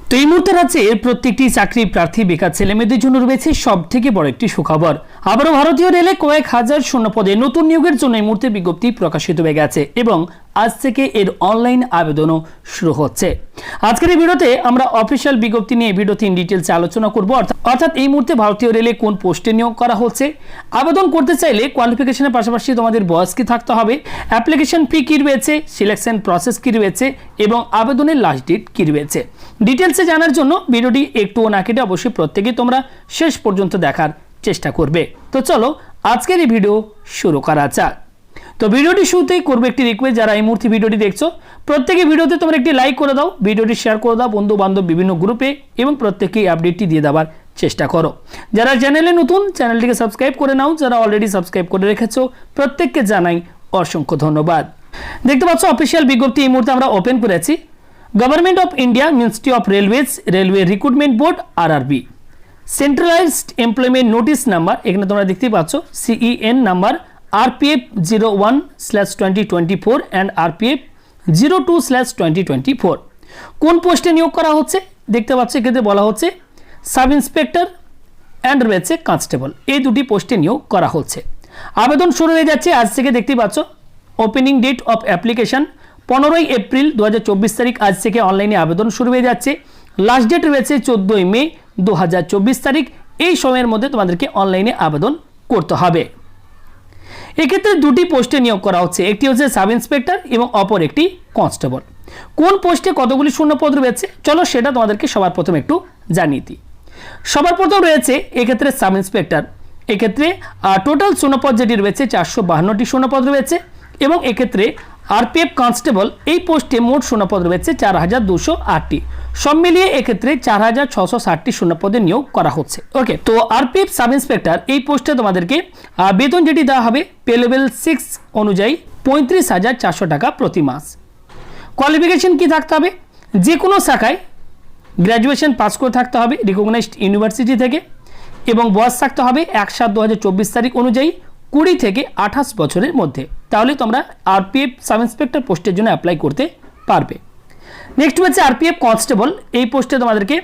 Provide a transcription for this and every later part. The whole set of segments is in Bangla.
তো এই মুহূর্তে রাজ্যের প্রত্যেকটি চাকরি প্রার্থী বেকার ছেলেমেয়েদের জন্য রয়েছে সব থেকে বড় একটি সুখবর। আবারও ভারতীয় রেলে কয়েক হাজার শূন্যপদে নতুন নিয়োগের জন্য এই মুহূর্তে বিজ্ঞপ্তি প্রকাশিত হয়ে গেছে এবং আজ থেকে এর অনলাইন আবেদনও শুরু হচ্ছে। আজকের এই ভিডিওতে আমরা অফিসিয়াল বিজ্ঞপ্তি নিয়ে ভিডিওতে ইন ডিটেলসে আলোচনা করব। অর্থাৎ এই মুহূর্তে ভারতীয় রেলে কোন পোস্টে নিয়োগ করা হচ্ছে, আবেদন করতে চাইলে কোয়ালিফিকেশনের পাশাপাশি তোমাদের বয়স কি থাকতে হবে, অ্যাপ্লিকেশন ফি কি রয়েছে, সিলেকশন প্রসেস কি রয়েছে এবং আবেদনের লাস্ট ডেট কি রয়েছে, ডিটেলসে জানার জন্য ভিডিওটি একটুও না কেটে অবশ্যই প্রত্যেকেই তোমরা শেষ পর্যন্ত দেখার চেষ্টা করবে। তো চলো আজকের এই ভিডিও শুরু করা যাক। তো ভিডিওটি শুরুতেই করবো একটি রিকোয়েস্ট, যারা এই মুহূর্তে ভিডিওটি দেখছো প্রত্যেকে ভিডিওতে তোমরা একটি লাইক করে দাও, ভিডিওটি শেয়ার করে দাও বন্ধু বান্ধব বিভিন্ন গ্রুপে এবং প্রত্যেকেই আপডেটটি দিয়ে দেওয়ার চেষ্টা করো। যারা চ্যানেলে নতুন চ্যানেলটিকে সাবস্ক্রাইব করে নাও, যারা অলরেডি সাবস্ক্রাইব করে রেখেছো প্রত্যেককে জানাই অসংখ্য ধন্যবাদ। দেখতে পাচ্ছ অফিসিয়াল বিজ্ঞপ্তি এই মুহূর্তে আমরা ওপেন করেছি। Government of India, ministry of railways, railway recruitment board RRB, centralised employment notice number, এখানে তোমরা দেখতে পাচ্ছ CEN number RPF 01/2024 and RPF 02/2024। কোন পোস্টে নিয়োগ করা হচ্ছে দেখতে পাচ্ছ, এক্ষেত্রে বলা হচ্ছে সাব ইন্সপেক্টর অ্যান্ড রয়েছে কনস্টেবল, এই দুটি পোস্টে নিয়োগ করা হচ্ছে। আবেদন শুরু হয়ে যাচ্ছে আজ থেকে। দেখতে পাচ্ছ opening date of application 15 April 2024 তারিখ, আজ থেকে অনলাইনে আবেদন শুরু হয়ে যাচ্ছে। লাস্ট ডেট রয়েছে 14 মে 2024 তারিখ। এই সময়ের মধ্যে তোমাদেরকে অনলাইনে আবেদন করতে হবে। এক্ষেত্রে দুটি পোস্টে নিয়োগ করা হচ্ছে, একটি হচ্ছে সাব ইন্সপেক্টর এবং অপর একটি কনস্টেবল। কোন পোস্টে কতগুলি শূন্যপদ রয়েছে চলো সেটা তোমাদেরকে সবার প্রথম একটু জানিয়ে দিই। সবার প্রথম রয়েছে এক্ষেত্রে সাব ইন্সপেক্টর, এক্ষেত্রে টোটাল শূন্যপদ যেটি রয়েছে 452টি শূন্যপদ রয়েছে এবং এক্ষেত্রে RPF কনস্টেবল এই পোস্টে মোট শূন্যপদ রয়েছে 4208টি। সব মিলিয়ে এক্ষেত্রে 4660টি শূন্যপদে নিয়োগ করা হচ্ছে। ওকে, তো RPF সাব ইন্সপেক্টর এই পোস্টে তোমাদেরকে বেতন যেটি দেওয়া হবে পে লেভেল 6 অনুযায়ী 35,400 টাকা প্রতি মাস। কোয়ালিফিকেশন কি থাকতে হবে, যে কোনো শাখায় গ্র্যাজুয়েশন পাস করে থাকতে হবে রিকগনাইজড ইউনিভার্সিটি থেকে এবং বয়স থাকতে হবে 1/7/2024 তারিখ অনুযায়ী 20 থেকে 28 বছরের মধ্যে, তাহলে তোমরা RPF সাব ইন্সপেক্টর পোস্টের জন্য অ্যাপ্লাই করতে পারবে। নেক্সট হচ্ছে RPF কনস্টেবল, এই পোস্টে তোমাদেরকে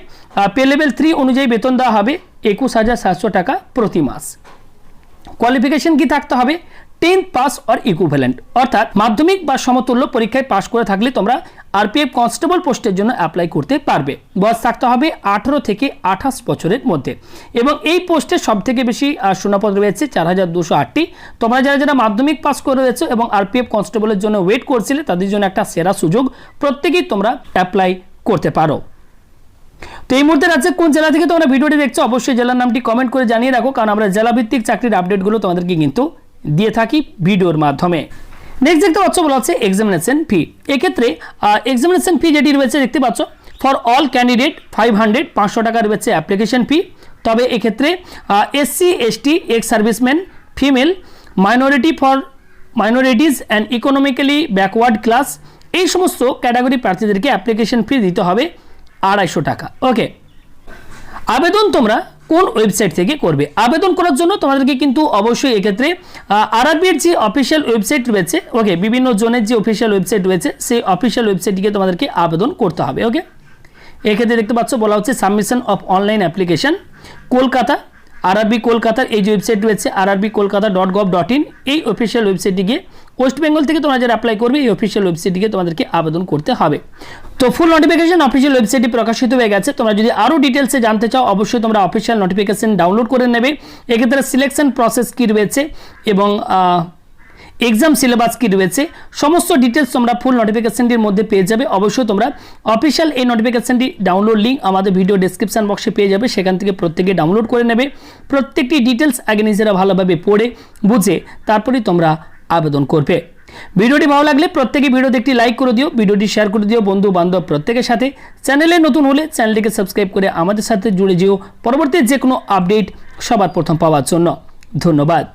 পে লেভেল 3 অনুযায়ী বেতন দেওয়া হবে 21,700 টাকা প্রতি মাস। কোয়ালিফিকেশন কি থাকতে হবে 10th পাস অর ইকুইভ্যালেন্ট, অর্থাৎ মাধ্যমিক বা সমতুল্য পরীক্ষায় পাশ করে থাকলে তোমরা RPF কনস্টেবল পোস্টের জন্য অ্যাপ্লাই করতে পারবে। বয়স থাকতে হবে 18 থেকে 28 বছরের মধ্যে এবং এই পোস্টে সব থেকে বেশি শূন্যপদ রয়েছে 4208টি। তোমরা যারা যারা মাধ্যমিক পাস করে রয়েছে এবং RPF কনস্টেবলের জন্য ওয়েট করছিলে তাদের জন্য একটা সেরা সুযোগ, প্রত্যেকেই তোমরা অ্যাপ্লাই করতে পারো। তো এই মুহূর্তে রাজ্যে কোন জেলা থেকে তোমরা ভিডিওটি দেখছো অবশ্যই জেলার নামটি কমেন্ট করে জানিয়ে রাখো, কারণ আমরা জেলাভিত্তিক চাকরির আপডেটগুলো তোমাদেরকে কিন্তু দিয়ে থাকি ভিডিওর মাধ্যমে। নেক্সট দেখতে পাচ্ছ বলা হচ্ছে এক্সামিনেশন ফি। এক্ষেত্রে এক্সামিনেশন ফি যেটি রয়েছে দেখতে পাচ্ছ ফর অল ক্যান্ডিডেট 500 টাকা রয়েছে অ্যাপ্লিকেশন ফি। তবে এক্ষেত্রে SC ST ex serviceman, female, minorities and economically backward class এই সমস্ত ক্যাটাগরি প্রার্থীদেরকে অ্যাপ্লিকেশন ফি দিতে হবে 250 টাকা। ওকে, আবেদন তোমরা কোন ওয়েবসাইট থেকে করবে? আবেদন করার জন্য তোমাদেরকে কিন্তু অবশ্যই এক্ষেত্রে RRB এর যে অফিসিয়াল ওয়েবসাইট রয়েছে, ওকে, বিভিন্ন জোনের যে অফিসিয়াল ওয়েবসাইট রয়েছে সেই অফিসিয়াল ওয়েবসাইটটিকে তোমাদেরকে আবেদন করতে হবে। ওকে, এক্ষেত্রে দেখতে পাচ্ছ বলা হচ্ছে submission of online application Kolkata, RRB কলকাতার এই যে ওয়েবসাইট রয়েছে rrbkolkata.gov.in, এই অফিসিয়াল ওয়েবসাইটটিকে ওয়েস্ট বেঙ্গল থেকে তোমরা যারা অ্যাপ্লাই করবে এই অফিসিয়াল ওয়েবসাইটটিকে তোমাদেরকে আবেদন করতে হবে। তো ফুল নোটিফিকেশন অফিসিয়াল ওয়েবসাইটটি প্রকাশিত হয়ে গেছে। তোমরা যদি আরও ডিটেলসে জানতে চাও অবশ্যই তোমরা অফিসিয়াল নোটিফিকেশন ডাউনলোড করে নেবে। এক্ষেত্রে সিলেকশন প্রসেস কী রয়েছে এবং এক্সাম সিলেবাস কী রয়েছে সমস্ত ডিটেলস তোমরা ফুল নোটিফিকেশনটির মধ্যে পেয়ে যাবে। অবশ্যই তোমরা অফিসিয়াল এই নোটিফিকেশনটি ডাউনলোড লিঙ্ক আমাদের ভিডিও ডেসক্রিপশন বক্সে পেয়ে যাবে, সেখান থেকে প্রত্যেকে ডাউনলোড করে নেবে। প্রত্যেকটি ডিটেলস আগে নিজেরা ভালোভাবে পড়ে বুঝে তারপরেই তোমরা আবেদন করবে। ভিডিওটি ভালো লাগলে প্রত্যেকে ভিডিওতে একটি লাইক করে দিও, ভিডিওটি শেয়ার করে দিও বন্ধু বান্ধব প্রত্যেকের সাথে। চ্যানেলে নতুন হলে চ্যানেলটিকে সাবস্ক্রাইব করে আমাদের সাথে জুড়ে যেও পরবর্তী যে কোনো আপডেট সবার প্রথম পাওয়ার জন্য। ধন্যবাদ।